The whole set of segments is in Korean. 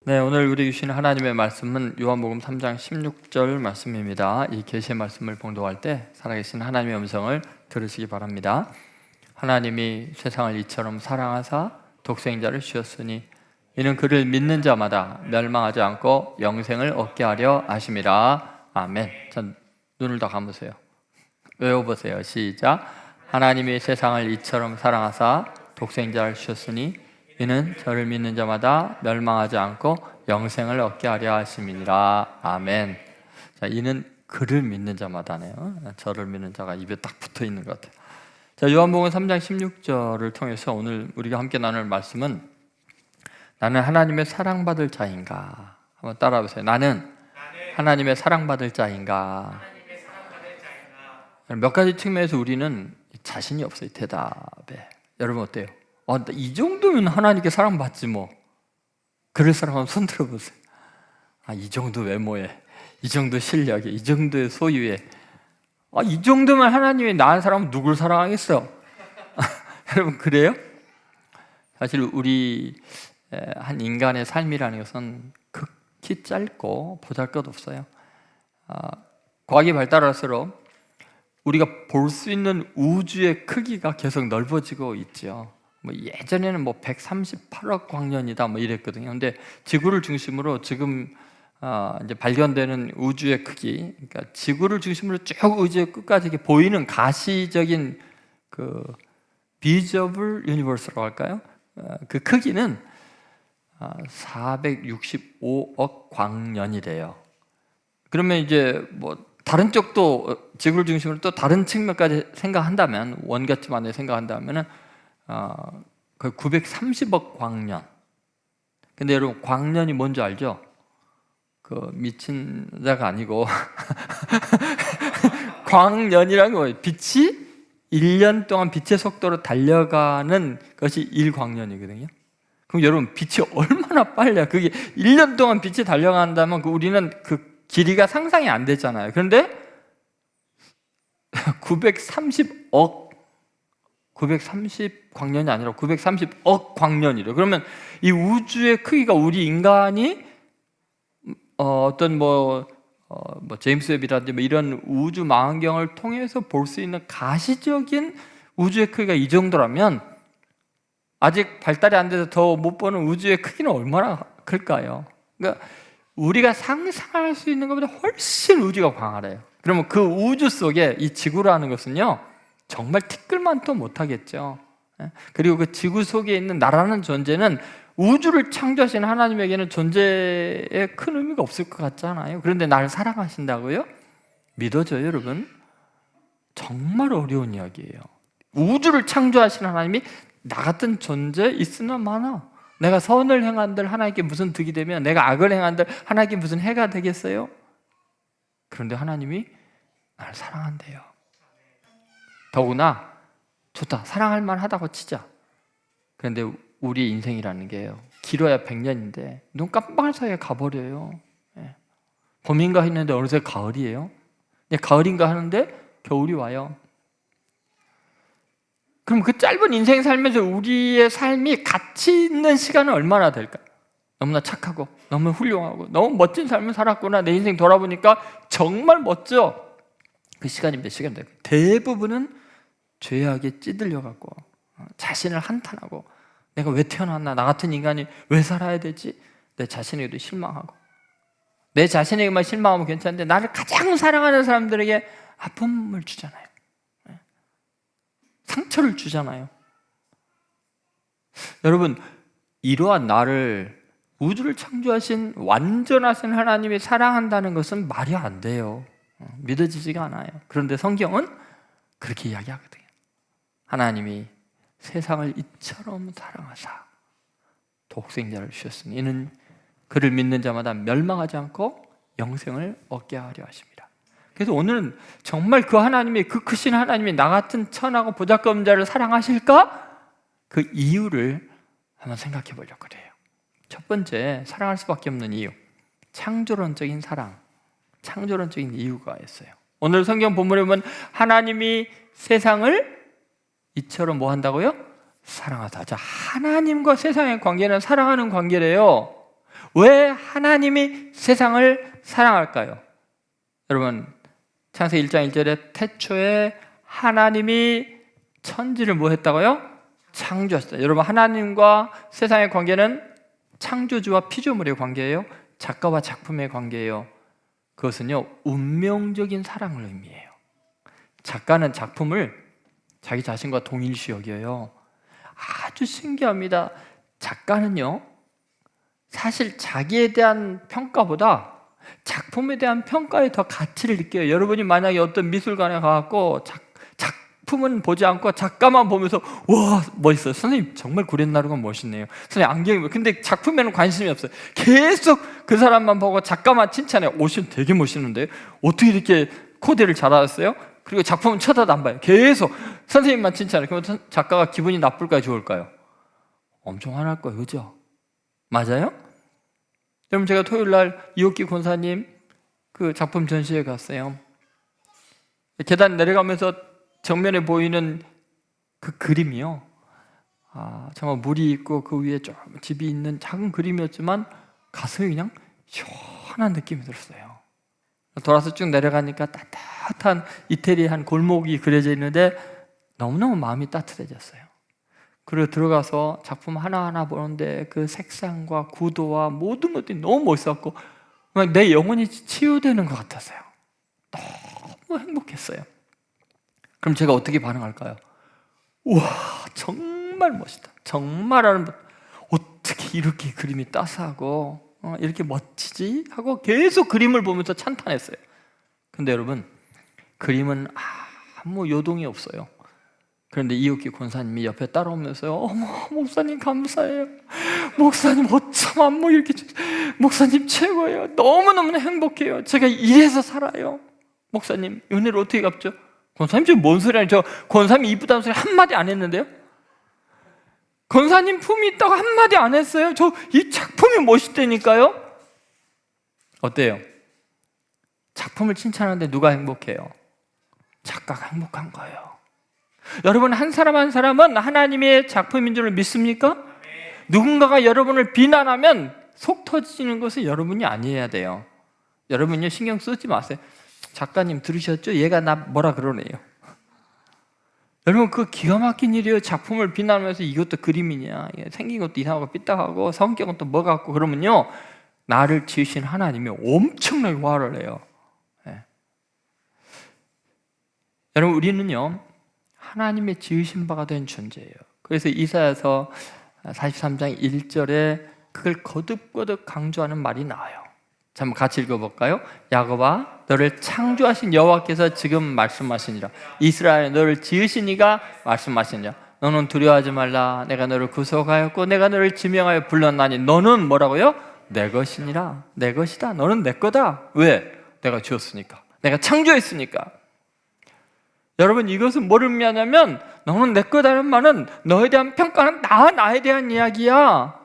네, 오늘 우리 주신 하나님의 말씀은 요한복음 3장 16절 말씀입니다. 이 계시의 말씀을 봉독할 때 살아계신 하나님의 음성을 들으시기 바랍니다. 하나님이 세상을 이처럼 사랑하사 독생자를 주셨으니 이는 그를 믿는 자마다 멸망하지 않고 영생을 얻게 하려 하심이라. 아멘. 전 눈을 더 감으세요. 외워보세요. 시작. 하나님이 세상을 이처럼 사랑하사 독생자를 주셨으니 이는 저를 믿는 자마다 멸망하지 않고 영생을 얻게 하려 하심이니라. 아멘. 자, 이는 그를 믿는 자마다네요. 저를 믿는 자가 입에 딱 붙어 있는 것 같아요. 자, 요한복음 3장 16절을 통해서 오늘 우리가 함께 나눌 말씀은 나는 하나님의 사랑받을 자인가? 한번 따라해보세요. 나는 하나님의 사랑받을 자인가? 몇 가지 측면에서 우리는 자신이 없어요. 대답에. 여러분 어때요? 이 정도면 하나님께 사랑받지 뭐. 그럴 사람은 손 들어보세요. 이 정도 외모에, 이 정도 실력에, 이 정도의 소유에, 이 정도면 하나님이 낳은 사람은 누굴 사랑하겠어? 여러분 그래요? 사실 우리 한 인간의 삶이라는 것은 극히 짧고 보잘것없어요. 과학이 발달할수록 우리가 볼 수 있는 우주의 크기가 계속 넓어지고 있죠. 예전에는 138억 광년이다 이랬거든요. 근데 지구를 중심으로 지금 이제 발견되는 우주의 크기, 그러니까 지구를 중심으로 쭉 우주의 끝까지 이렇게 보이는 가시적인 그 비저블 유니버스라고 할까요? 그 크기는 465억 광년이래요. 그러면 이제 다른 쪽도 지구를 중심으로 또 다른 측면까지 생각한다면, 원가치만에 생각한다면은 거의 930억 광년. 근데 여러분 광년이 뭔지 알죠? 그 미친 자가 아니고 광년이라는 거예요. 빛이 1년 동안 빛의 속도로 달려가는 것이 1광년이거든요. 그럼 여러분 빛이 얼마나 빨라요? 그게 1년 동안 빛이 달려간다면 우리는 그 길이가 상상이 안 되잖아요. 그런데 930광년이 아니라 930억 광년이래요. 그러면 이 우주의 크기가 우리 인간이 어떤 제임스 웹이라든지 이런 우주 망원경을 통해서 볼 수 있는 가시적인 우주의 크기가 이 정도라면 아직 발달이 안 돼서 더 못 보는 우주의 크기는 얼마나 클까요? 그러니까 우리가 상상할 수 있는 것보다 훨씬 우주가 광활해요. 그러면 그 우주 속에 이 지구라는 것은요 정말 티끌만도 못하겠죠. 그리고 그 지구 속에 있는 나라는 존재는 우주를 창조하신 하나님에게는 존재에 큰 의미가 없을 것 같잖아요. 그런데 나를 사랑하신다고요? 믿어져요, 여러분? 정말 어려운 이야기예요. 우주를 창조하신 하나님이 나 같은 존재 있으나 마나, 내가 선을 행한들 하나님께 무슨 득이 되면 내가 악을 행한들 하나님께 무슨 해가 되겠어요? 그런데 하나님이 나를 사랑한대요. 더구나 좋다, 사랑할 만하다고 치자. 그런데 우리 인생이라는 게요 길어야 100년인데 눈 깜빡할 사이에 가버려요. 봄인가 했는데 어느새 가을이에요. 가을인가 하는데 겨울이 와요. 그럼 그 짧은 인생 살면서 우리의 삶이 가치 있는 시간은 얼마나 될까? 너무나 착하고 너무 훌륭하고 너무 멋진 삶을 살았구나, 내 인생 돌아보니까 정말 멋져. 그 시간이 몇 시간 될까? 대부분은 죄악에 찌들려갖고 자신을 한탄하고 내가 왜 태어났나, 나 같은 인간이 왜 살아야 되지? 내 자신에게도 실망하고, 내 자신에게만 실망하면 괜찮은데 나를 가장 사랑하는 사람들에게 아픔을 주잖아요. 상처를 주잖아요. 여러분, 이러한 나를 우주를 창조하신 완전하신 하나님이 사랑한다는 것은 말이 안 돼요. 믿어지지가 않아요. 그런데 성경은 그렇게 이야기하거든요. 하나님이 세상을 이처럼 사랑하사 독생자를 주셨으니 이는 그를 믿는 자마다 멸망하지 않고 영생을 얻게 하려 하십니다. 그래서 오늘은 정말 그 하나님이, 그 크신 하나님이 나 같은 천하고 보잘것없는 자를 사랑하실까? 그 이유를 한번 생각해 보려고 그래요. 첫 번째, 사랑할 수밖에 없는 이유, 창조론적인 사랑, 창조론적인 이유가 있어요. 오늘 성경 본문에 보면 하나님이 세상을 이처럼 뭐 한다고요? 사랑하다. 자, 하나님과 세상의 관계는 사랑하는 관계래요. 왜 하나님이 세상을 사랑할까요? 여러분, 창세기 1장 1절에 태초에 하나님이 천지를 뭐 했다고요? 창조했어요. 여러분, 하나님과 세상의 관계는 창조주와 피조물의 관계예요. 작가와 작품의 관계예요. 그것은요, 운명적인 사랑을 의미해요. 작가는 작품을 자기 자신과 동일시 여겨요. 아주 신기합니다. 작가는요, 사실 자기에 대한 평가보다 작품에 대한 평가에 더 가치를 느껴요. 여러분이 만약에 어떤 미술관에 가서 작품은 보지 않고 작가만 보면서 와, 멋있어요. 선생님 정말 구렛나루가 멋있네요. 선생님 안경이 근데 작품에는 관심이 없어요. 계속 그 사람만 보고 작가만 칭찬해요. 옷이 되게 멋있는데 어떻게 이렇게 코디를 잘하셨어요? 그리고 작품은 쳐다도 안 봐요. 계속 선생님만 칭찬해요. 그러면 작가가 기분이 나쁠까요? 좋을까요? 엄청 화날 거예요. 그죠? 맞아요? 여러분, 제가 토요일 날 이옥기 권사님 그 작품 전시회 갔어요. 계단 내려가면서 정면에 보이는 그 그림이요, 정말 물이 있고 그 위에 좀 집이 있는 작은 그림이었지만 가슴이 그냥 시원한 느낌이 들었어요. 돌아서 쭉 내려가니까 따뜻한 이태리 한 골목이 그려져 있는데 너무너무 마음이 따뜻해졌어요. 그리고 들어가서 작품 하나하나 보는데 그 색상과 구도와 모든 것들이 너무 멋있었고 내 영혼이 치유되는 것 같았어요. 너무 행복했어요. 그럼 제가 어떻게 반응할까요? 우와, 정말 멋있다. 정말 어떻게 이렇게 그림이 따스하고 이렇게 멋지지? 하고 계속 그림을 보면서 찬탄했어요. 근데 여러분, 그림은 아무 요동이 없어요. 그런데 이옥기 권사님이 옆에 따라오면서요, 어머, 목사님 감사해요. 목사님 어쩜 안무 이렇게, 목사님 최고예요. 너무너무 행복해요. 제가 이래서 살아요. 목사님 은혜를 어떻게 갚죠? 권사님 지금 뭔 소리 하냐? 저 권사님 이쁘다는 소리 한마디 안 했는데요? 권사님 품이 있다고 한마디 안 했어요? 저 이 작품이 멋있다니까요? 어때요? 작품을 칭찬하는데 누가 행복해요? 작가가 행복한 거예요. 여러분, 한 사람 한 사람은 하나님의 작품인 줄 믿습니까? 누군가가 여러분을 비난하면 속 터지는 것은 여러분이 아니어야 돼요. 여러분요, 신경 쓰지 마세요. 작가님 들으셨죠? 얘가 나 뭐라 그러네요. 여러분, 그 기가 막힌 일이에요. 작품을 비난하면서 이것도 그림이냐, 생긴 것도 이상하고 삐딱하고 성격은 또 뭐가 같고 그러면요, 나를 지으신 하나님이 엄청나게 화를 내요. 네. 여러분, 우리는요 하나님의 지으신 바가 된 존재예요. 그래서 이사야서 43장 1절에 그걸 거듭거듭 강조하는 말이 나와요. 자, 한번 같이 읽어볼까요? 야곱아, 너를 창조하신 여호와께서 지금 말씀하시니라. 이스라엘, 너를 지으신 이가 말씀하시니라. 너는 두려워하지 말라. 내가 너를 구속하였고 내가 너를 지명하여 불렀나니 너는 뭐라고요? 내 것이니라. 내 것이다. 너는 내 거다. 왜? 내가 지었으니까. 내가 창조했으니까. 여러분, 이것은 뭘 의미하냐면 너는 내 거다는 말은 너에 대한 평가는 나에 대한 이야기야.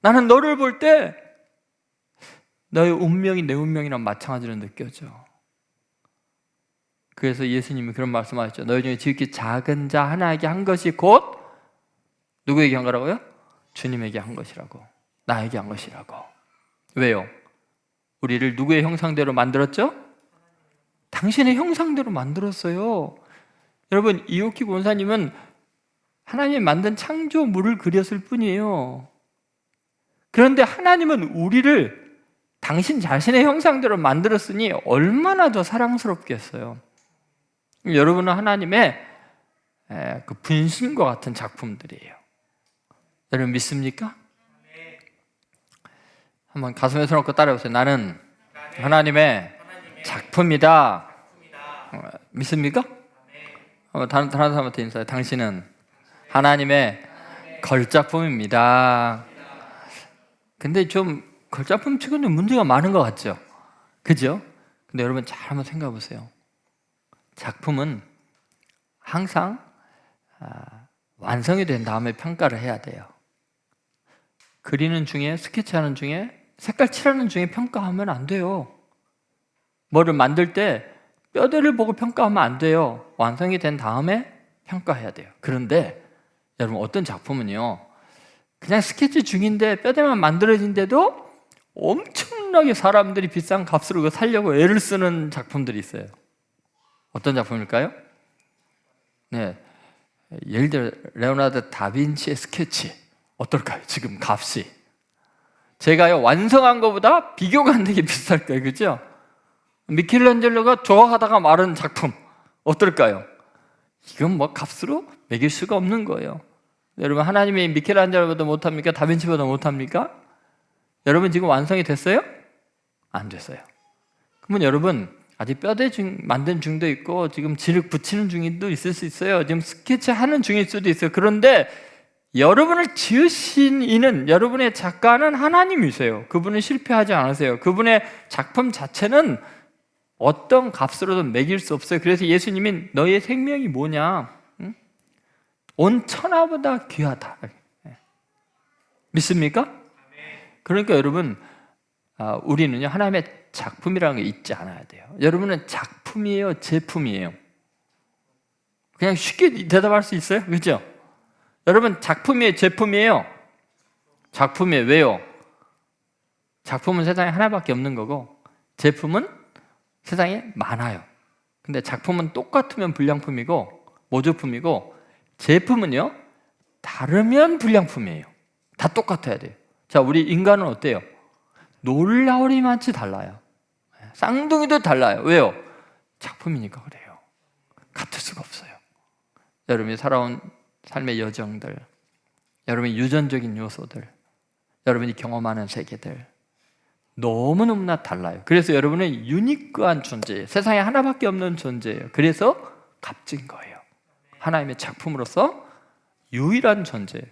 나는 너를 볼 때 너의 운명이 내 운명이랑 마찬가지로 느껴져. 그래서 예수님이 그런 말씀하셨죠. 너희 중에 지극히 작은 자 하나에게 한 것이 곧 누구에게 한 거라고요? 주님에게 한 것이라고. 나에게 한 것이라고. 왜요? 우리를 누구의 형상대로 만들었죠? 당신의 형상대로 만들었어요. 여러분, 이옥희 권사님은 하나님이 만든 창조물을 그렸을 뿐이에요. 그런데 하나님은 우리를 당신 자신의 형상대로 만들었으니 얼마나 더 사랑스럽겠어요. 여러분은 하나님의 그 분신과 같은 작품들이에요. 여러분 믿습니까? 한번 가슴에 손 얹고 따라해보세요. 나는 하나님의 작품이다. 믿습니까? 다른 사람한테 인사해요. 당신은 하나님의 걸작품입니다. 근데 좀 걸작품 치고는 문제가 많은 것 같죠? 그죠? 근데 여러분 잘 한번 생각해 보세요. 작품은 항상 완성이 된 다음에 평가를 해야 돼요. 그리는 중에, 스케치하는 중에, 색깔 칠하는 중에 평가하면 안 돼요. 뭐를 만들 때 뼈대를 보고 평가하면 안 돼요. 완성이 된 다음에 평가해야 돼요. 그런데 여러분, 어떤 작품은요 그냥 스케치 중인데 뼈대만 만들어진데도 엄청나게 사람들이 비싼 값으로 그거 살려고 애를 쓰는 작품들이 있어요. 어떤 작품일까요? 네, 예를 들어 레오나르도 다빈치의 스케치 어떨까요? 지금 값이 제가요 완성한 것보다 비교가 안 되게 비쌀 거예요, 그죠? 미켈란젤로가 좋아하다가 마른 작품 어떨까요? 이건 뭐 값으로 매길 수가 없는 거예요. 여러분, 하나님이 미켈란젤로보다 못합니까? 다빈치보다 못합니까? 여러분 지금 완성이 됐어요? 안 됐어요. 그러면 여러분 아직 뼈대 만든 중도 있고 지금 지륵 붙이는 중도 있을 수 있어요. 지금 스케치하는 중일 수도 있어요. 그런데 여러분을 지으신 이는, 여러분의 작가는 하나님이세요. 그분은 실패하지 않으세요. 그분의 작품 자체는 어떤 값으로도 매길 수 없어요. 그래서 예수님이 너의 생명이 뭐냐? 응? 온 천하보다 귀하다. 믿습니까? 그러니까 여러분, 우리는요 하나님의 작품이라는 게 잊지 않아야 돼요. 여러분은 작품이에요, 제품이에요? 그냥 쉽게 대답할 수 있어요? 그렇죠? 여러분 작품이에요, 제품이에요? 작품이에요. 왜요? 작품은 세상에 하나밖에 없는 거고 제품은 세상에 많아요. 근데 작품은 똑같으면 불량품이고 모조품이고, 제품은요 다르면 불량품이에요. 다 똑같아야 돼요. 자, 우리 인간은 어때요? 놀라우리만치 달라요. 쌍둥이도 달라요. 왜요? 작품이니까 그래요. 같을 수가 없어요. 여러분이 살아온 삶의 여정들, 여러분의 유전적인 요소들, 여러분이 경험하는 세계들 너무너무나 달라요. 그래서 여러분은 유니크한 존재예요. 세상에 하나밖에 없는 존재예요. 그래서 값진 거예요. 하나님의 작품으로서 유일한 존재예요.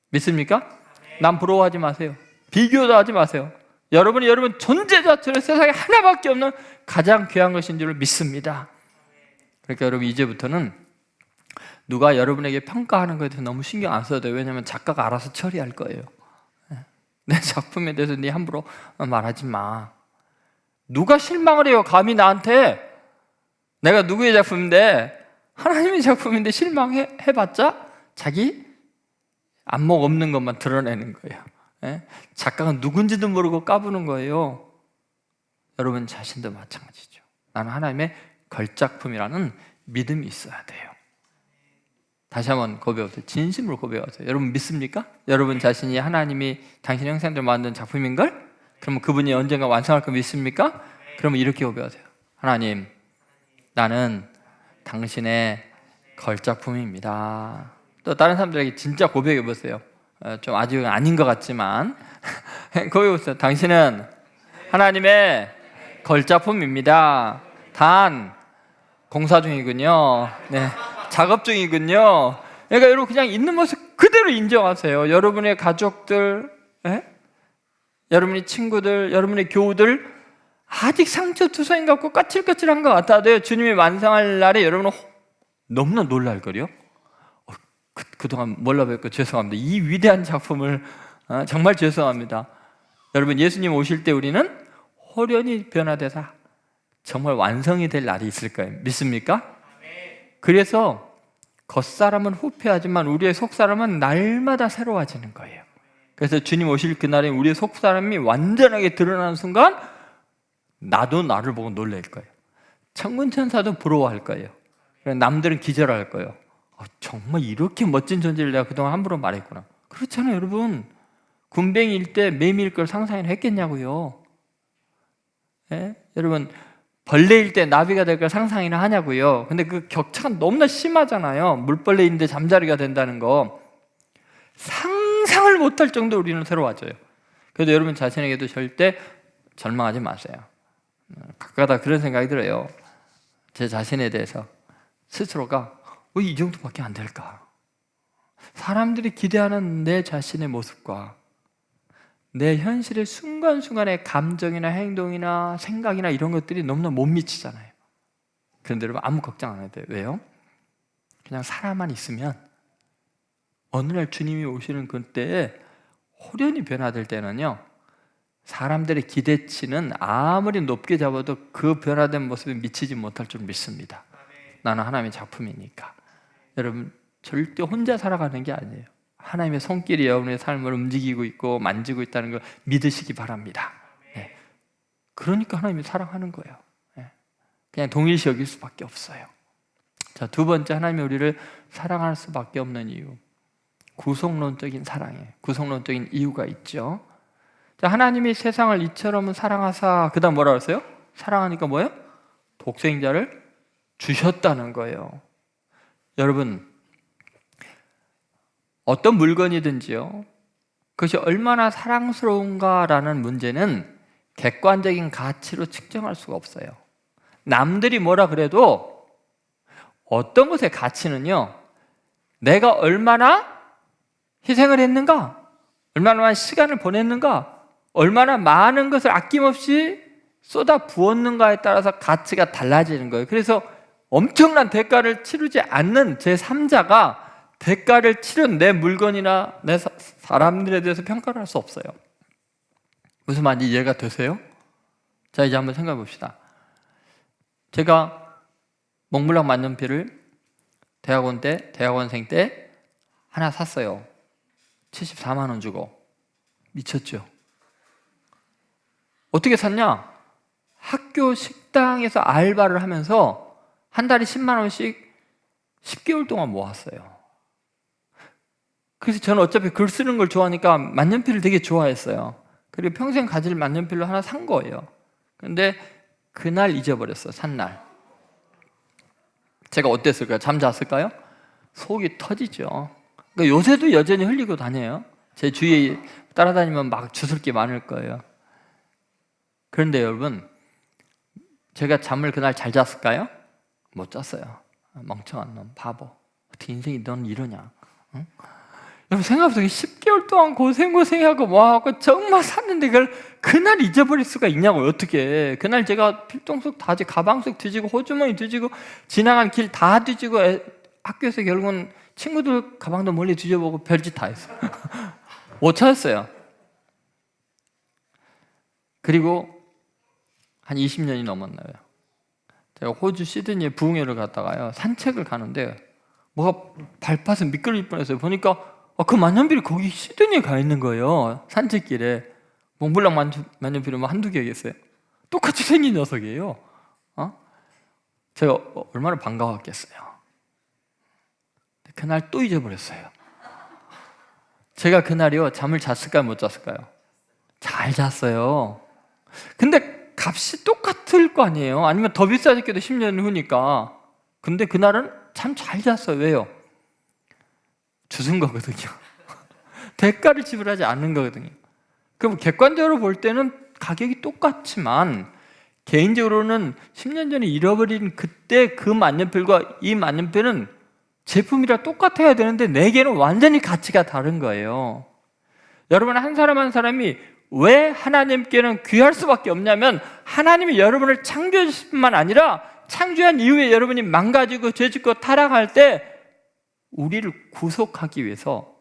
믿습니까? 남 부러워하지 마세요. 비교도 하지 마세요. 여러분이 여러분 존재 자체를 세상에 하나밖에 없는 가장 귀한 것인 줄 믿습니다. 그러니까 여러분 이제부터는 누가 여러분에게 평가하는 것에 대해서 너무 신경 안 써도 돼요. 왜냐하면 작가가 알아서 처리할 거예요. 내 작품에 대해서 네 함부로 말하지 마. 누가 실망을 해요? 감히 나한테. 내가 누구의 작품인데, 하나님의 작품인데 실망해봤자 자기 안목 없는 것만 드러내는 거예요. 작가가 누군지도 모르고 까부는 거예요. 여러분 자신도 마찬가지죠. 나는 하나님의 걸작품이라는 믿음이 있어야 돼요. 다시 한번 고백하세요. 진심으로 고백하세요. 여러분 믿습니까? 여러분 자신이 하나님이 당신의 형상대로 만든 작품인걸? 그러면 그분이 언젠가 완성할 거 믿습니까? 그러면 이렇게 고백하세요. 하나님, 나는 당신의 걸작품입니다. 또 다른 사람들에게 진짜 고백해 보세요. 좀 아직 아닌 것 같지만 고백해 보세요. 당신은 하나님의 걸작품입니다. 단 공사 중이군요. 네, 작업 중이군요. 그러니까 여러분 그냥 있는 모습 그대로 인정하세요. 여러분의 가족들, 여러분의 친구들, 여러분의 교우들 아직 상처투성이 같고 까칠까칠한 것 같아도요, 주님이 완성할 날에 여러분은 너무나 놀랄거려. 그동안 몰라뵙고 죄송합니다. 이 위대한 작품을 정말 죄송합니다. 여러분 예수님 오실 때 우리는 호련히 변화돼서 정말 완성이 될 날이 있을 거예요. 믿습니까? 그래서 겉사람은 후패하지만 우리의 속사람은 날마다 새로워지는 거예요. 그래서 주님 오실 그날에 우리의 속사람이 완전하게 드러나는 순간 나도 나를 보고 놀랄 거예요. 천군천사도 부러워할 거예요. 남들은 기절할 거예요. 정말 이렇게 멋진 존재를 내가 그동안 함부로 말했구나. 그렇잖아요, 여러분. 군뱅이일 때 매미일 걸 상상이나 했겠냐고요. 여러분 벌레일 때 나비가 될 걸 상상이나 하냐고요. 근데 그 격차가 너무나 심하잖아요. 물벌레인데 잠자리가 된다는 거 상상을 못할 정도로 우리는 새로워져요. 그래도 여러분 자신에게도 절대 절망하지 마세요. 가끔가다 그런 생각이 들어요. 제 자신에 대해서 스스로가 왜 이 정도밖에 안 될까? 사람들이 기대하는 내 자신의 모습과 내 현실의 순간순간의 감정이나 행동이나 생각이나 이런 것들이 너무나 못 미치잖아요. 그런데 여러분 아무 걱정 안 해도 돼요. 왜요? 그냥 살아만 있으면 어느 날 주님이 오시는 그때에 호련히 변화될 때는요, 사람들의 기대치는 아무리 높게 잡아도 그 변화된 모습에 미치지 못할 줄 믿습니다. 나는 하나님의 작품이니까. 여러분 절대 혼자 살아가는 게 아니에요. 하나님의 손길이 여러분의 삶을 움직이고 있고 만지고 있다는 걸 믿으시기 바랍니다. 네. 그러니까 하나님이 사랑하는 거예요. 네. 그냥 동일시 여길 수밖에 없어요. 자, 두 번째, 하나님이 우리를 사랑할 수밖에 없는 이유. 구속론적인 사랑에 구속론적인 이유가 있죠. 자, 하나님이 세상을 이처럼 사랑하사, 그 다음 뭐라 그랬어요? 사랑하니까 뭐예요? 독생자를 주셨다는 거예요. 여러분, 어떤 물건이든지요, 그것이 얼마나 사랑스러운가라는 문제는 객관적인 가치로 측정할 수가 없어요. 남들이 뭐라 그래도 어떤 것의 가치는요, 내가 얼마나 희생을 했는가, 얼마나 많은 시간을 보냈는가, 얼마나 많은 것을 아낌없이 쏟아 부었는가에 따라서 가치가 달라지는 거예요. 그래서 엄청난 대가를 치르지 않는 제3자가 대가를 치른 내 물건이나 내 사람들에 대해서 평가를 할 수 없어요. 무슨 말인지 이해가 되세요? 자, 이제 한번 생각해 봅시다. 제가 몽블랑 만년필을 대학원생 때 하나 샀어요. 74만 원 주고. 미쳤죠? 어떻게 샀냐? 학교 식당에서 알바를 하면서 한 달에 10만 원씩 10개월 동안 모았어요. 그래서 저는 어차피 글 쓰는 걸 좋아하니까 만년필을 되게 좋아했어요. 그리고 평생 가질 만년필로 하나 산 거예요. 근데 그날 잊어버렸어요. 산 날. 제가 어땠을까요? 잠잤을까요? 속이 터지죠. 그러니까 요새도 여전히 흘리고 다녀요. 제 주위에 따라다니면 막 주술 게 많을 거예요. 그런데 여러분, 제가 잠을 그날 잘 잤을까요? 못 잤어요. 멍청한 놈, 바보. 어떻게 인생이 넌 이러냐? 응? 여러분, 생각해보세요. 10개월 동안 고생하고 뭐하고 정말 샀는데 그걸 그날 잊어버릴 수가 있냐고요. 어떻게. 그날 제가 필통 속 다, 가방 속 뒤지고 호주머니 뒤지고 지나간 길 다 뒤지고 학교에서 결국은 친구들 가방도 멀리 뒤져보고 별짓 다 했어요. 못 찾았어요. 그리고 한 20년이 넘었나요? 제가 호주 시드니에 부흥회를 갔다가요, 산책을 가는데 뭐가 발파서 미끄러질 뻔했어요. 보니까 그 만년필이 거기 시드니에 가 있는 거예요. 산책길에. 몽블랑 만년필은 뭐 한두 개겠어요. 똑같이 생긴 녀석이에요. 제가 얼마나 반가웠겠어요. 그날 또 잊어버렸어요. 제가 그날이요, 잠을 잤을까요, 못 잤을까요? 잘 잤어요. 근데 값이 똑같을 거 아니에요. 아니면 더 비싸졌게도 10년 후니까. 근데 그날은 참 잘 잤어요. 왜요? 주신 거거든요. 대가를 지불하지 않는 거거든요. 그럼 객관적으로 볼 때는 가격이 똑같지만 개인적으로는 10년 전에 잃어버린 그때 그 만년필과 이 만년필은 제품이라 똑같아야 되는데 내게는 완전히 가치가 다른 거예요. 여러분, 한 사람 한 사람이 왜 하나님께는 귀할 수밖에 없냐면, 하나님이 여러분을 창조하실 뿐만 아니라 창조한 이후에 여러분이 망가지고 죄짓고 타락할 때 우리를 구속하기 위해서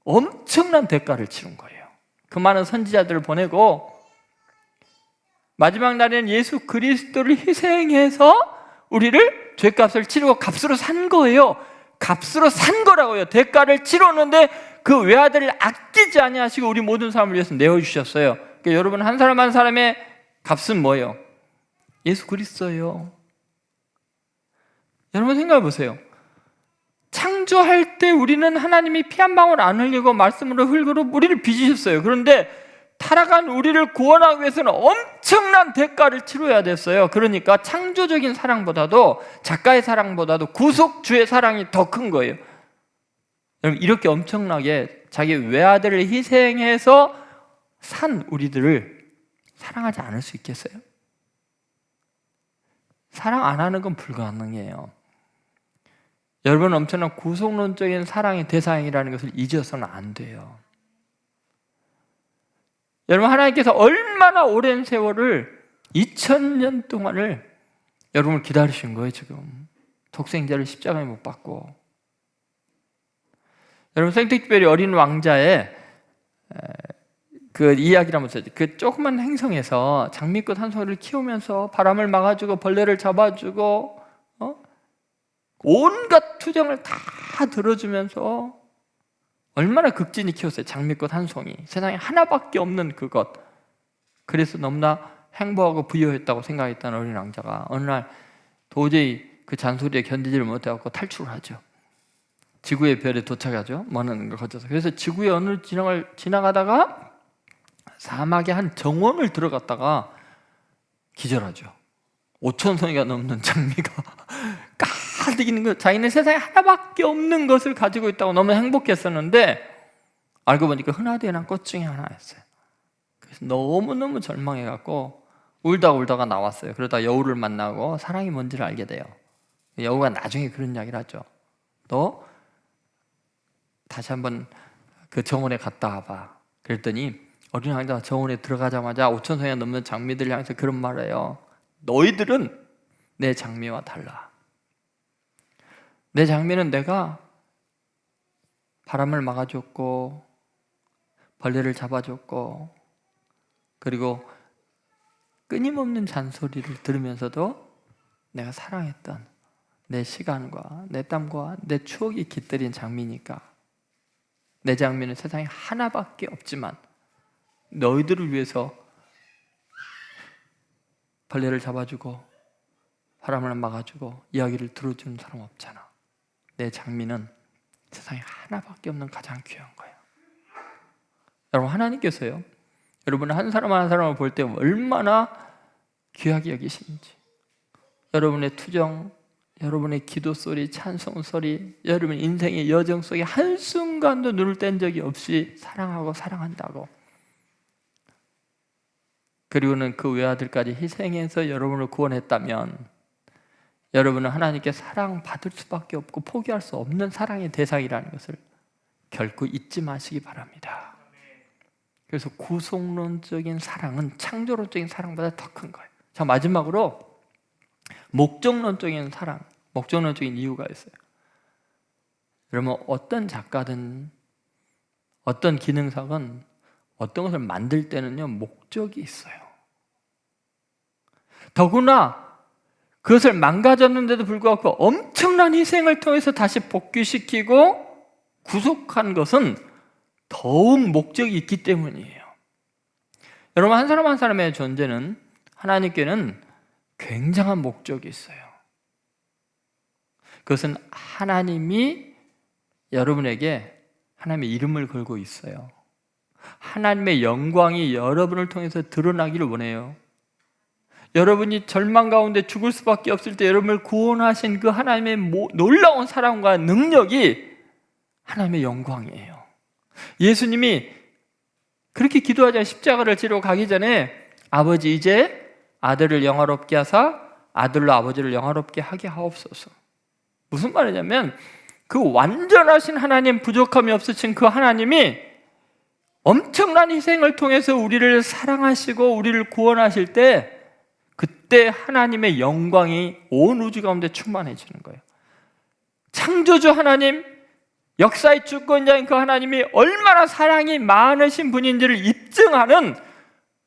엄청난 대가를 치른 거예요. 그 많은 선지자들을 보내고 마지막 날에는 예수 그리스도를 희생해서 우리를 죄값을 치르고 값으로 산 거예요. 값으로 산 거라고요. 대가를 치렀는데 그 외아들을 아끼지 아니하시고 우리 모든 사람을 위해서 내어주셨어요. 그러니까 여러분, 한 사람 한 사람의 값은 뭐예요? 예수 그리스도예요. 여러분 생각해 보세요. 창조할 때 우리는 하나님이 피 한 방울 안 흘리고 말씀으로 흙으로 우리를 빚으셨어요. 그런데 타락한 우리를 구원하기 위해서는 엄청난 대가를 치러야 됐어요. 그러니까 창조적인 사랑보다도, 작가의 사랑보다도 구속주의 사랑이 더 큰 거예요. 여러분, 이렇게 엄청나게 자기 외아들을 희생해서 산 우리들을 사랑하지 않을 수 있겠어요? 사랑 안 하는 건 불가능해요. 여러분, 엄청난 구속론적인 사랑의 대상이라는 것을 잊어서는 안 돼요. 여러분, 하나님께서 얼마나 오랜 세월을, 2000년 동안을 여러분을 기다리신 거예요. 지금 독생자를 십자가에 못 박고. 여러분, 생특별히 어린 왕자의 그 이야기를 한번 써야지. 그 조그만 행성에서 장미꽃 한 송이를 키우면서 바람을 막아주고 벌레를 잡아주고 온갖 투정을 다 들어주면서 얼마나 극진히 키웠어요. 장미꽃 한 송이, 세상에 하나밖에 없는 그것. 그래서 너무나 행복하고 부유했다고 생각했던 어린 왕자가 어느 날 도저히 그 잔소리에 견디지를 못해갖고 탈출을 하죠. 지구의 별에 도착하죠. 먼 걸 거쳐서. 그래서 지구의 어느 지형을 지나가다가 사막의 한 정원을 들어갔다가 기절하죠. 5,000송이가 넘는 장미가 가득 있는 것, 자기는 세상에 하나밖에 없는 것을 가지고 있다고 너무 행복했었는데 알고 보니까 흔하디 흔한 꽃 중에 하나였어요. 그래서 너무너무 절망해갖고 울다가 나왔어요. 그러다 여우를 만나고 사랑이 뭔지를 알게 돼요. 여우가 나중에 그런 이야기를 하죠. 너 다시 한번 그 정원에 갔다 와봐. 그랬더니 어린 왕자가 정원에 들어가자마자 5,000송이가 넘는 장미들을 향해서 그런 말을 해요. 너희들은 내 장미와 달라. 내 장미는 내가 바람을 막아줬고 벌레를 잡아줬고 그리고 끊임없는 잔소리를 들으면서도 내가 사랑했던 내 시간과 내 땀과 내 추억이 깃들인 장미니까 내 장미는 세상에 하나밖에 없지만 너희들을 위해서 벌레를 잡아주고 바람을 막아주고 이야기를 들어주는 사람 없잖아. 내 장미는 세상에 하나밖에 없는 가장 귀한 거예요. 여러분, 하나님께서요, 여러분 한 사람 한 사람을 볼 때 얼마나 귀하게 여기시는지, 여러분의 투정, 여러분의 기도 소리, 찬송 소리, 여러분 인생의 여정 속에 한순간도 눈을 뗀 적이 없이 사랑하고 사랑한다고, 그리고는 그 외아들까지 희생해서 여러분을 구원했다면 여러분은 하나님께 사랑받을 수밖에 없고 포기할 수 없는 사랑의 대상이라는 것을 결코 잊지 마시기 바랍니다. 그래서 구속론적인 사랑은 창조론적인 사랑보다 더 큰 거예요. 자, 마지막으로 목적론적인 사랑, 목적론적인 이유가 있어요. 여러분, 어떤 작가든 어떤 기능사건 어떤 것을 만들 때는요, 목적이 있어요. 더구나 그것을 망가졌는데도 불구하고 엄청난 희생을 통해서 다시 복귀시키고 구속한 것은 더욱 목적이 있기 때문이에요. 여러분, 한 사람 한 사람의 존재는 하나님께는 굉장한 목적이 있어요. 그것은 하나님이 여러분에게 하나님의 이름을 걸고 있어요. 하나님의 영광이 여러분을 통해서 드러나기를 원해요. 여러분이 절망 가운데 죽을 수밖에 없을 때 여러분을 구원하신 그 하나님의 놀라운 사랑과 능력이 하나님의 영광이에요. 예수님이 그렇게 기도하자 십자가를 지러 가기 전에 아버지, 이제 아들을 영화롭게 하사 아들로 아버지를 영화롭게 하게 하옵소서. 무슨 말이냐면 그 완전하신 하나님, 부족함이 없으신 그 하나님이 엄청난 희생을 통해서 우리를 사랑하시고 우리를 구원하실 때 그때 하나님의 영광이 온 우주 가운데 충만해지는 거예요. 창조주 하나님, 역사의 주권자인 그 하나님이 얼마나 사랑이 많으신 분인지를 입증하는,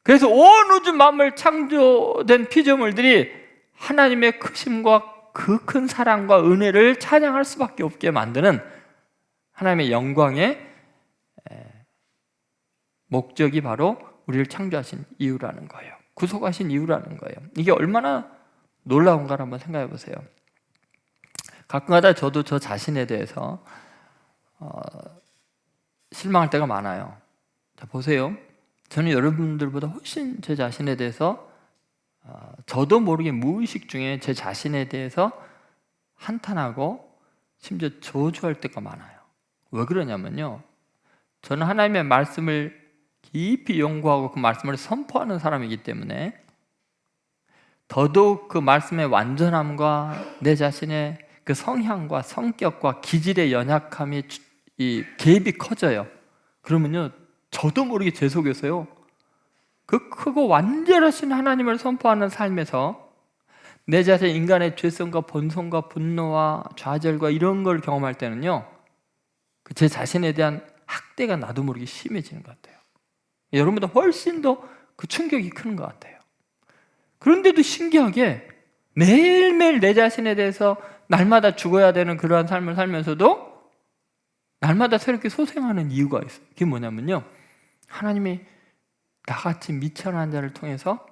그래서 온 우주 만물 창조된 피조물들이 하나님의 크심과 그 큰 사랑과 은혜를 찬양할 수밖에 없게 만드는 하나님의 영광의 목적이 바로 우리를 창조하신 이유라는 거예요. 구속하신 이유라는 거예요. 이게 얼마나 놀라운가를 한번 생각해 보세요. 가끔가다 저도 저 자신에 대해서 실망할 때가 많아요. 자, 보세요. 저는 여러분들보다 훨씬 제 자신에 대해서 저도 모르게 무의식 중에 제 자신에 대해서 한탄하고 심지어 저주할 때가 많아요. 왜 그러냐면요, 저는 하나님의 말씀을 깊이 연구하고 그 말씀을 선포하는 사람이기 때문에 더더욱 그 말씀의 완전함과 내 자신의 그 성향과 성격과 기질의 연약함이 이 갭이 커져요. 그러면요, 저도 모르게 제 속에서요, 그 크고 완전하신 하나님을 선포하는 삶에서 내 자신 인간의 죄성과 본성과 분노와 좌절과 이런 걸 경험할 때는요, 제 자신에 대한 학대가 나도 모르게 심해지는 것 같아요. 여러분보다 훨씬 더 그 충격이 큰 것 같아요. 그런데도 신기하게 매일매일 내 자신에 대해서 날마다 죽어야 되는 그러한 삶을 살면서도 날마다 새롭게 소생하는 이유가 있어요. 그게 뭐냐면요, 하나님이 나같이 미천한 자를 통해서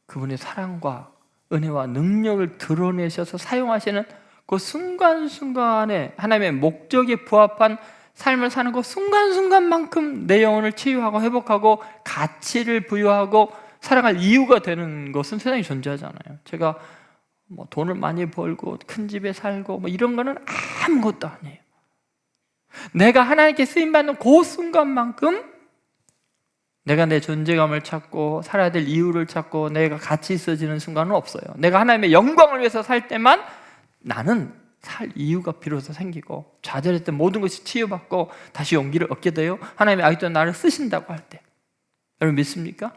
그분의 사랑과 은혜와 능력을 드러내셔서 사용하시는 그 순간순간에 하나님의 목적에 부합한 삶을 사는 그 순간순간만큼 내 영혼을 치유하고 회복하고 가치를 부여하고 살아갈 이유가 되는 것은 세상에 존재하잖아요. 제가 뭐 돈을 많이 벌고 큰 집에 살고 뭐 이런 거는 아무것도 아니에요. 내가 하나님께 쓰임받는 그 순간만큼 내가 내 존재감을 찾고 살아야 될 이유를 찾고 내가 가치 있어지는 순간은 없어요. 내가 하나님의 영광을 위해서 살 때만 나는 살 이유가 비로소 생기고, 좌절했던 모든 것이 치유받고 다시 용기를 얻게 돼요. 하나님이 아직도 나를 쓰신다고 할 때. 여러분 믿습니까?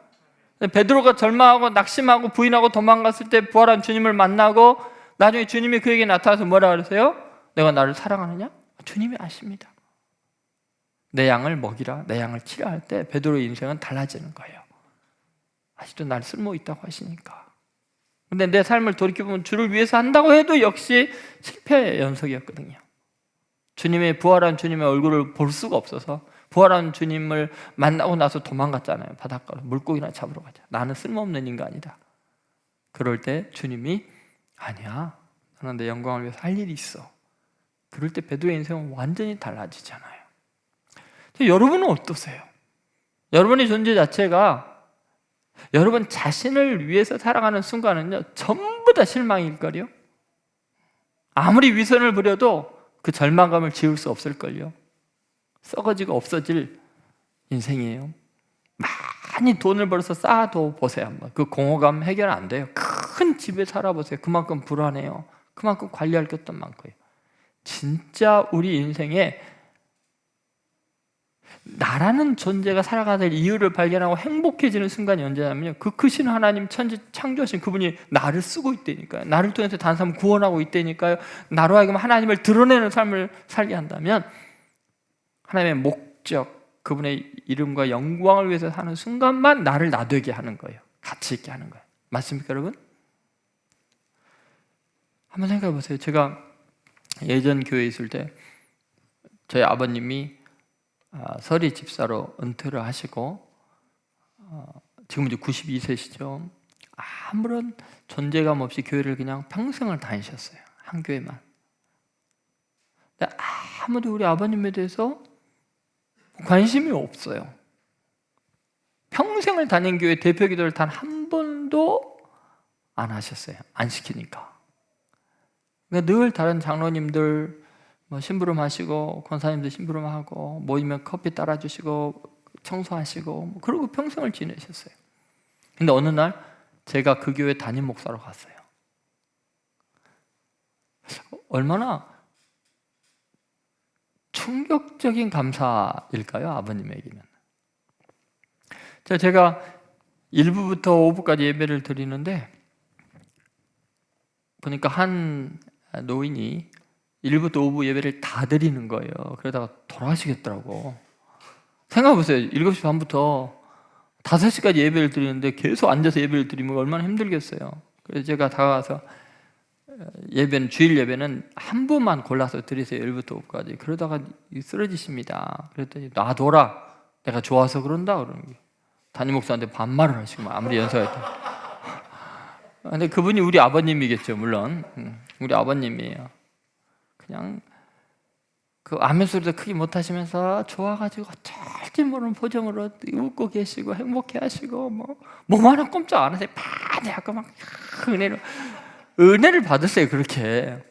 베드로가 절망하고 낙심하고 부인하고 도망갔을 때 부활한 주님을 만나고 나중에 주님이 그에게 나타나서 뭐라 그러세요? 내가 나를 사랑하느냐? 주님이 아십니다. 내 양을 먹이라, 내 양을 치라 할 때 베드로의 인생은 달라지는 거예요. 아직도 날 쓸모 있다고 하시니까. 근데 내 삶을 돌이켜보면 주를 위해서 한다고 해도 역시 실패의 연속이었거든요. 주님의 부활한 주님의 얼굴을 볼 수가 없어서 부활한 주님을 만나고 나서 도망갔잖아요. 바닷가로 물고기나 잡으러 가자. 나는 쓸모없는 인간이다. 그럴 때 주님이 아니야, 나는 내 영광을 위해서 할 일이 있어. 그럴 때 베드로의 인생은 완전히 달라지잖아요. 여러분은 어떠세요? 여러분의 존재 자체가 여러분 자신을 위해서 살아가는 순간은요, 전부 다 실망일걸요? 아무리 위선을 부려도 그 절망감을 지울 수 없을걸요? 썩어지고 없어질 인생이에요. 많이 돈을 벌어서 쌓아도 보세요. 한번 그 공허감 해결 안 돼요. 큰 집에 살아보세요. 그만큼 불안해요. 그만큼 관리할 것도 많고요. 진짜 우리 인생에 나라는 존재가 살아가야 될 이유를 발견하고 행복해지는 순간이 언제냐면요, 그 크신 하나님 천지 창조하신 그분이 나를 쓰고 있다니까요. 나를 통해서 다른 사람을 구원하고 있다니까요. 나로 하여금 하나님을 드러내는 삶을 살게 한다면 하나님의 목적, 그분의 이름과 영광을 위해서 사는 순간만 나를 나되게 하는 거예요. 가치 있게 하는 거예요. 맞습니까 여러분? 한번 생각해 보세요. 제가 예전 교회에 있을 때 저희 아버님이 서리 집사로 은퇴를 하시고 지금 이제 92세시죠. 아무런 존재감 없이 교회를 그냥 평생을 다니셨어요. 한 교회만. 근데 아무도 우리 아버님에 대해서 관심이 없어요. 평생을 다닌 교회 대표 기도를 단 한 번도 안 하셨어요. 안 시키니까. 그러니까 늘 다른 장로님들 뭐 심부름하시고 권사님들 심부름하고 모이면 커피 따라주시고 청소하시고 뭐 그러고 평생을 지내셨어요. 근데 어느 날 제가 그 교회 담임 목사로 갔어요. 얼마나 충격적인 감사일까요? 아버님에게는. 제가 1부부터 5부까지 예배를 드리는데 보니까 한 노인이 1부터 5부 예배를 다 드리는 거예요. 그러다가 돌아가시겠더라고. 생각해보세요. 7시 반부터 5시까지 예배를 드리는데 계속 앉아서 예배를 드리면 얼마나 힘들겠어요. 그래서 제가 다가가서 예배는, 주일 예배는 한 부만 골라서 드리세요. 1부터 5부까지. 그러다가 쓰러지십니다. 그랬더니 놔둬라. 내가 좋아서 그런다. 그러는 게. 담임 목사한테 반말을 하시고 아무리 연설했더니. 근데 그분이 우리 아버님이겠죠. 물론 우리 아버님이에요. 그냥 그 아멘 소리도 크게 못 하시면서 좋아가지고 절대 모르는 표정으로 웃고 계시고 행복해하시고 몸 하나 꼼짝 안 하세요. 반해하고 막 은혜를 받으세요. 그렇게.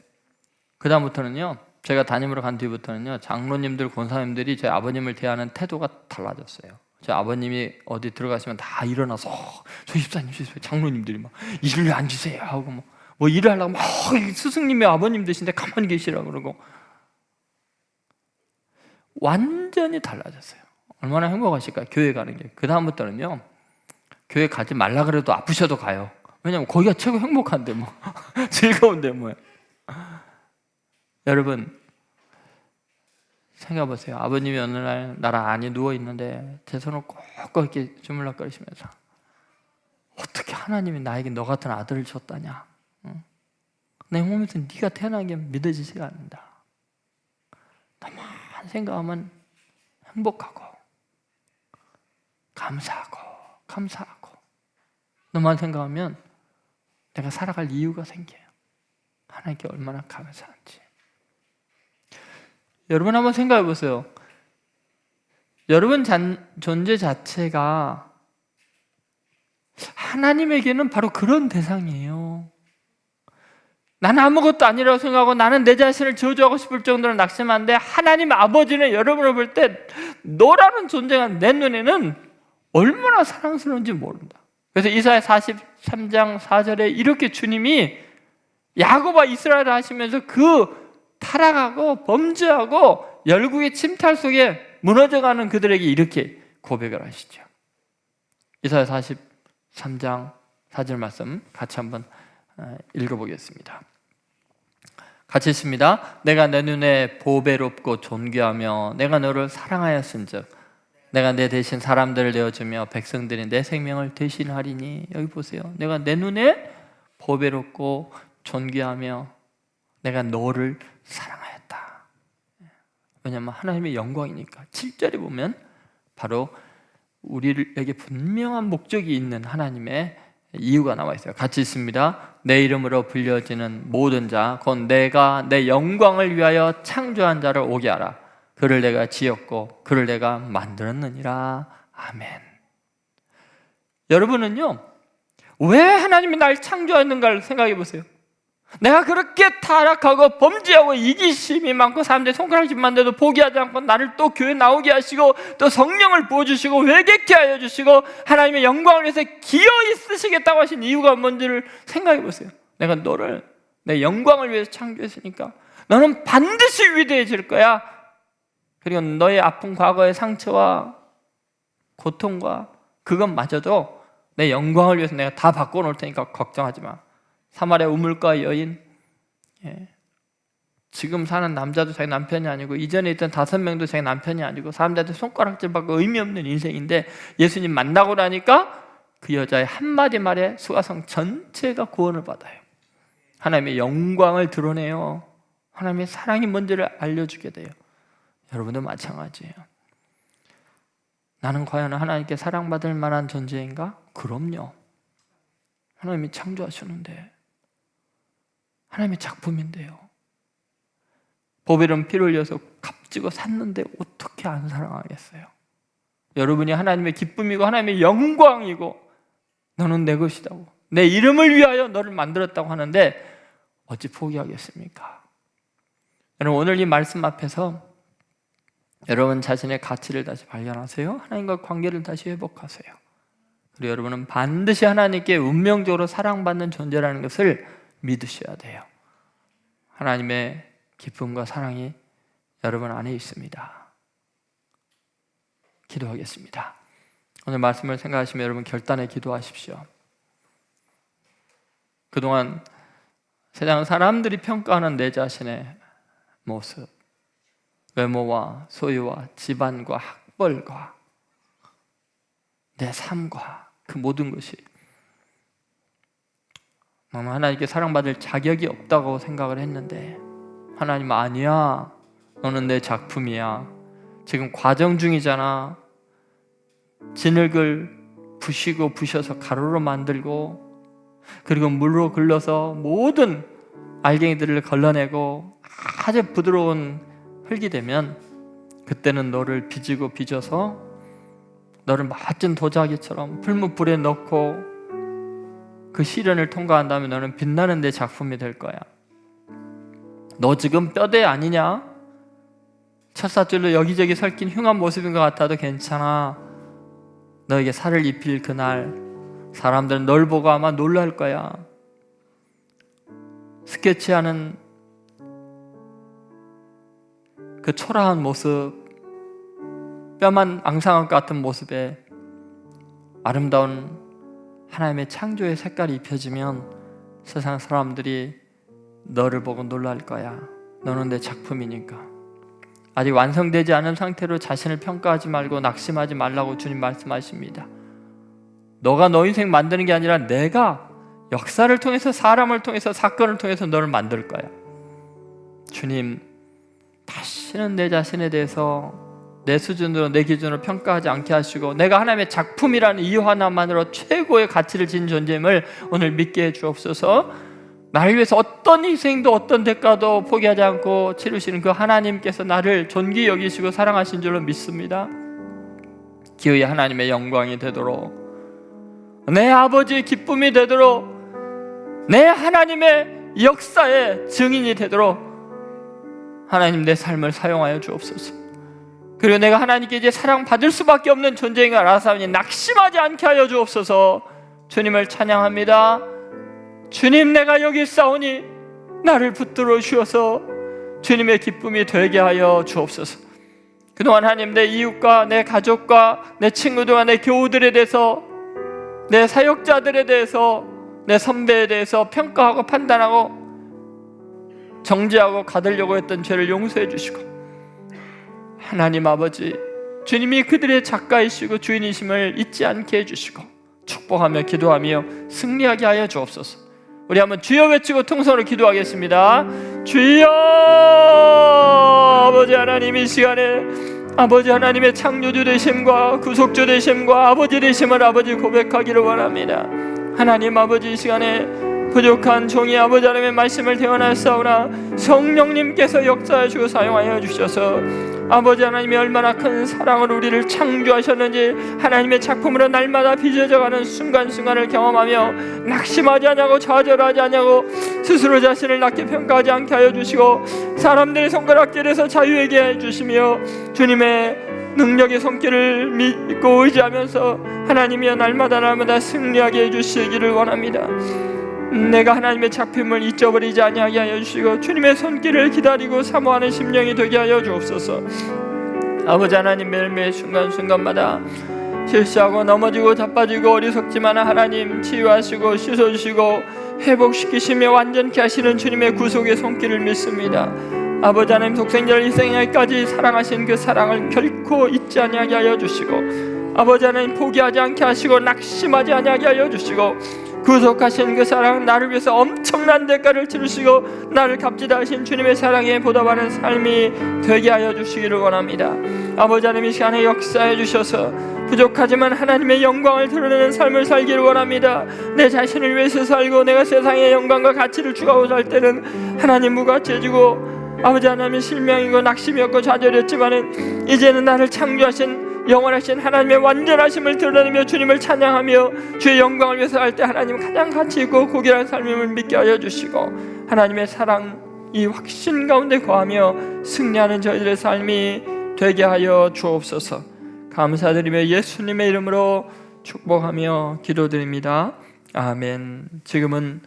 그 다음부터는요, 제가 담임으로 간 뒤부터는요, 장로님들, 권사님들이 제 아버님을 대하는 태도가 달라졌어요. 제 아버님이 어디 들어가시면 다 일어나서 저 집사님, 장로님들이 막 일을 앉으세요 하고 뭐 일을 하려고 막 스승님의 아버님 되신데 가만히 계시라고 그러고 완전히 달라졌어요. 얼마나 행복하실까요? 교회 가는 게. 그 다음부터는요, 교회 가지 말라 그래도 아프셔도 가요. 왜냐면 거기가 최고 행복한데 즐거운데 뭐예요. 여러분 생각해 보세요. 아버님이 어느 날 나랑 안에 누워 있는데 제 손을 꼭 이렇게 주물럭거리시면서 어떻게 하나님이 나에게 너 같은 아들을 줬다냐? 응? 내 몸에서 네가 태어난 게 믿어지지가 않는다. 나 너만 생각하면 행복하고 감사하고 너만 생각하면 내가 살아갈 이유가 생겨요. 하나님께 얼마나 감사한지. 여러분 한번 생각해 보세요. 여러분 존재 자체가 하나님에게는 바로 그런 대상이에요. 나는 아무것도 아니라고 생각하고 나는 내 자신을 저주하고 싶을 정도로 낙심한데 하나님 아버지는 여러분을 볼 때 너라는 존재가 내 눈에는 얼마나 사랑스러운지 모른다. 그래서 이사야 43장 4절에 이렇게 주님이 야곱과 이스라엘을 하시면서 그 타락하고 범죄하고 열국의 침탈 속에 무너져가는 그들에게 이렇게 고백을 하시죠. 이사야 43장 4절 말씀 같이 한번 읽어보겠습니다. 같이 읽습니다. 내가 내 눈에 보배롭고 존귀하며 내가 너를 사랑하였은즉 내가 내 대신 사람들을 내어주며 백성들이 내 생명을 대신하리니. 여기 보세요. 내가 내 눈에 보배롭고 존귀하며 내가 너를 사랑하였다. 왜냐하면 하나님의 영광이니까. 7절에 보면 바로 우리에게 분명한 목적이 있는 하나님의 이유가 나와 있어요. 같이 있습니다. 내 이름으로 불려지는 모든 자 곧 내가 내 영광을 위하여 창조한 자를 오게 하라. 그를 내가 지었고 그를 내가 만들었느니라. 아멘. 여러분은요, 왜 하나님이 날 창조했는가를 생각해 보세요. 내가 그렇게 타락하고 범죄하고 이기심이 많고 사람들이 손가락질만 돼도 포기하지 않고 나를 또 교회 나오게 하시고 또 성령을 부어주시고 회개케 하여 주시고 하나님의 영광을 위해서 기어이 쓰시겠다고 하신 이유가 뭔지를 생각해 보세요. 내가 너를 내 영광을 위해서 창조했으니까 너는 반드시 위대해질 거야. 그리고 너의 아픈 과거의 상처와 고통과 그것마저도 내 영광을 위해서 내가 다 바꿔놓을 테니까 걱정하지 마. 사마리아 우물가 여인, 지금 사는 남자도 자기 남편이 아니고 이전에 있던 5명도 자기 남편이 아니고 사람들한테 손가락질 받고 의미 없는 인생인데 예수님 만나고 나니까 그 여자의 한마디 말에 수가성 전체가 구원을 받아요. 하나님의 영광을 드러내요. 하나님의 사랑이 뭔지를 알려주게 돼요. 여러분도 마찬가지예요. 나는 과연 하나님께 사랑받을 만한 존재인가? 그럼요. 하나님이 창조하셨는데, 하나님의 작품인데요. 보배로운 피를 흘려서 값지고 샀는데 어떻게 안 사랑하겠어요? 여러분이 하나님의 기쁨이고 하나님의 영광이고 너는 내 것이다고, 내 이름을 위하여 너를 만들었다고 하는데 어찌 포기하겠습니까? 여러분, 오늘 이 말씀 앞에서 여러분 자신의 가치를 다시 발견하세요. 하나님과 관계를 다시 회복하세요. 그리고 여러분은 반드시 하나님께 운명적으로 사랑받는 존재라는 것을 믿으셔야 돼요. 하나님의 기쁨과 사랑이 여러분 안에 있습니다. 기도하겠습니다. 오늘 말씀을 생각하시면 여러분 결단에 기도하십시오. 그동안 세상 사람들이 평가하는 내 자신의 모습, 외모와 소유와 집안과 학벌과 내 삶과 그 모든 것이 나는 하나님께 사랑받을 자격이 없다고 생각을 했는데 하나님 아니야. 너는 내 작품이야. 지금 과정 중이잖아. 진흙을 부시고 부셔서 가루로 만들고 그리고 물로 글러서 모든 알갱이들을 걸러내고 아주 부드러운 흙이 되면 그때는 너를 빚고 빚어서 너를 멋진 도자기처럼 풀무불에 넣고 그 시련을 통과한 다음에 너는 빛나는 내 작품이 될 거야. 너 지금 뼈대 아니냐? 첫사줄로 여기저기 설킨 흉한 모습인 것 같아도 괜찮아. 너에게 살을 입힐 그날 사람들은 널 보고 아마 놀랄 거야. 스케치하는 그 초라한 모습, 뼈만 앙상한 것 같은 모습에 아름다운 하나님의 창조의 색깔이 입혀지면 세상 사람들이 너를 보고 놀랄 거야. 너는 내 작품이니까. 아직 완성되지 않은 상태로 자신을 평가하지 말고 낙심하지 말라고 주님 말씀하십니다. 너가 너 인생 만드는 게 아니라 내가 역사를 통해서 사람을 통해서 사건을 통해서 너를 만들 거야. 주님, 다시는 내 자신에 대해서 내 수준으로 내 기준으로 평가하지 않게 하시고 내가 하나님의 작품이라는 이유 하나만으로 최고의 가치를 지닌 존재임을 오늘 믿게 해 주옵소서. 나를 위해서 어떤 희생도 어떤 대가도 포기하지 않고 치르시는 그 하나님께서 나를 존귀히 여기시고 사랑하신 줄로 믿습니다. 기어이 하나님의 영광이 되도록, 내 아버지의 기쁨이 되도록, 내 하나님의 역사의 증인이 되도록 하나님 내 삶을 사용하여 주옵소서. 그리고 내가 하나님께 이제 사랑받을 수밖에 없는 존재인 걸 알아서 낙심하지 않게 하여 주옵소서. 주님을 찬양합니다. 주님, 내가 여기 있사오니 나를 붙들어 주셔서 주님의 기쁨이 되게 하여 주옵소서. 그동안 하나님, 내 이웃과 내 가족과 내 친구들과 내 교우들에 대해서, 내 사역자들에 대해서, 내 선배에 대해서 평가하고 판단하고 정죄하고 가두려고 했던 죄를 용서해 주시고, 하나님 아버지, 주님이 그들의 작가이시고 주인이심을 잊지 않게 해주시고 축복하며 기도하며 승리하게 하여 주옵소서. 우리 한번 주여 외치고 통성으로 기도하겠습니다. 주여! 아버지 하나님, 이 시간에 아버지 하나님의 창조주 되심과 구속주 되심과 아버지 되심을 아버지 고백하기를 원합니다. 하나님 아버지, 이 시간에 부족한 종이 아버지 하나님의 말씀을 대원하사오나 성령님께서 역사하시고 사용하여 주셔서 아버지 하나님이 얼마나 큰 사랑으로 우리를 창조하셨는지 하나님의 작품으로 날마다 빚어져가는 순간순간을 경험하며 낙심하지 않냐고 좌절하지 않냐고 스스로 자신을 낮게 평가하지 않게 하여 주시고 사람들의 손가락질에서 자유하게 해주시며 주님의 능력의 손길을 믿고 의지하면서 하나님이여 날마다 승리하게 해주시기를 원합니다. 내가 하나님의 작품을 잊어버리지 아니하게 하여 주시고 주님의 손길을 기다리고 사모하는 심령이 되게 하여 주옵소서. 아버지 하나님, 매일매일 순간순간마다 실수하고 넘어지고 자빠지고 어리석지만 하나님 치유하시고 씻어주시고 회복시키시며 완전케 하시는 주님의 구속의 손길을 믿습니다. 아버지 하나님, 독생자를 희생하기까지 사랑하신 그 사랑을 결코 잊지 아니하게 하여 주시고 아버지 하나님, 포기하지 않게 하시고 낙심하지 아니하게 하여 주시고 구속하신 그 사랑, 나를 위해서 엄청난 대가를 치르시고 나를 값지다 하신 주님의 사랑에 보답하는 삶이 되게 하여 주시기를 원합니다. 아버지 하나님, 이 시간에 역사해 주셔서 부족하지만 하나님의 영광을 드러내는 삶을 살기를 원합니다. 내 자신을 위해서 살고 내가 세상의 영광과 가치를 추구하고 살 때는 하나님 무가치해지고 아버지 하나님의 실명이고 낙심이었고 좌절이었지만은 이제는 나를 창조하신 영원하신 하나님의 완전하심을 드러내며 주님을 찬양하며 주의 영광을 위해서 할 때 하나님 가장 가치 있고 고귀한 삶임을 믿게 하여 주시고 하나님의 사랑 이 확신 가운데 거하며 승리하는 저희들의 삶이 되게 하여 주옵소서. 감사드리며 예수님의 이름으로 축복하며 기도드립니다. 아멘. 지금은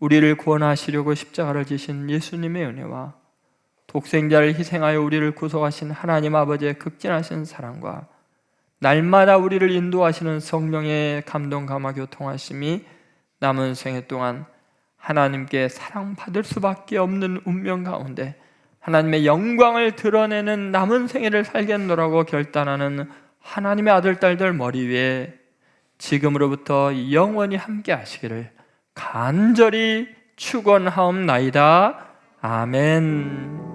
우리를 구원하시려고 십자가를 지신 예수님의 은혜와 독생자를 희생하여 우리를 구속하신 하나님 아버지의 극진하신 사랑과 날마다 우리를 인도하시는 성령의 감동 감화 교통하심이 남은 생애 동안 하나님께 사랑받을 수밖에 없는 운명 가운데 하나님의 영광을 드러내는 남은 생애를 살겠노라고 결단하는 하나님의 아들 딸들 머리 위에 지금으로부터 영원히 함께 하시기를 간절히 축원하옵나이다. 아멘.